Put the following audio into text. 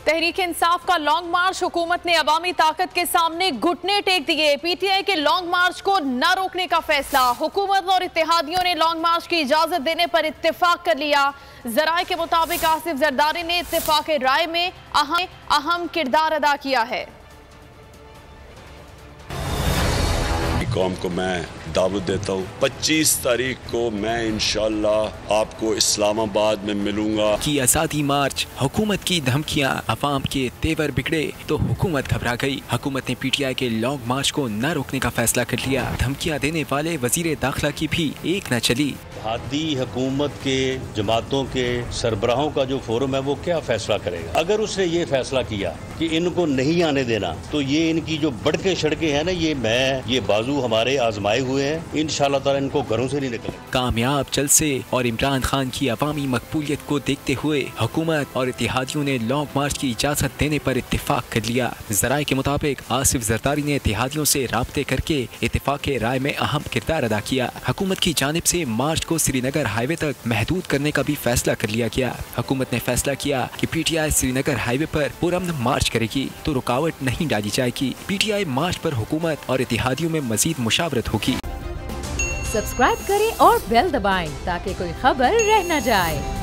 तहरीक इंसाफ का लॉन्ग मार्च, हुकूमत ने अवामी ताकत के सामने घुटने टेक दिए। पीटीआई के लॉन्ग मार्च को न रोकने का फैसला। हुकूमत और इत्तेहादियों ने लॉन्ग मार्च की इजाजत देने पर इत्तेफाक कर लिया। जराए के मुताबिक आसिफ जरदारी ने इत्तेफाक राय में अहम किरदार अदा किया है। कौम को मैं दावत देता हूँ 25 तारीख को मैं इंशाअल्लाह आपको इस्लामाबाद में मिलूंगा। की आज़ादी मार्च, हुकूमत की धमकियां, अवाम के तेवर बिगड़े तो हुकूमत घबरा गई। हुकूमत ने पीटीआई के लॉन्ग मार्च को न रोकने का फैसला कर लिया। धमकियां देने वाले वजीर दाखिला की भी एक न चली। हादी हुकूमत के जमातों के सरबराहों का जो फोरम है वो क्या फैसला करेगा? अगर उसने ये फैसला किया कि इनको नहीं आने देना तो ये इनकी जो बढ़के सड़कें हैं ना, ये बाजू हमारे आजमाए हुए हैं। इंशाअल्लाह ताला इनको घरों से नहीं निकलेंगे। कामयाब जलसे और इमरान खान की अवामी मकबूलियत को देखते हुए हुकूमत और इत्तेहादियों ने लॉन्ग मार्च की इजाजत देने पर इत्तेफाक कर लिया। जराए के मुताबिक आसिफ जरदारी ने इत्तेहादियों से राब्ते करके इत्तेफाक राय में अहम किरदार अदा किया। हुकूमत की जानिब से मार्च को श्रीनगर हाईवे तक महदूद करने का भी फैसला कर लिया गया। हुकूमत ने फैसला किया कि पीटीआई श्रीनगर हाईवे पर पुरअमन मार्च करेगी तो रुकावट नहीं डाली जाएगी। पीटीआई मार्च पर हुकूमत और इत्तेहादियों में मजीद मुशावरत होगी। सब्सक्राइब करें और बेल दबाएं ताकि कोई खबर रह न जाए।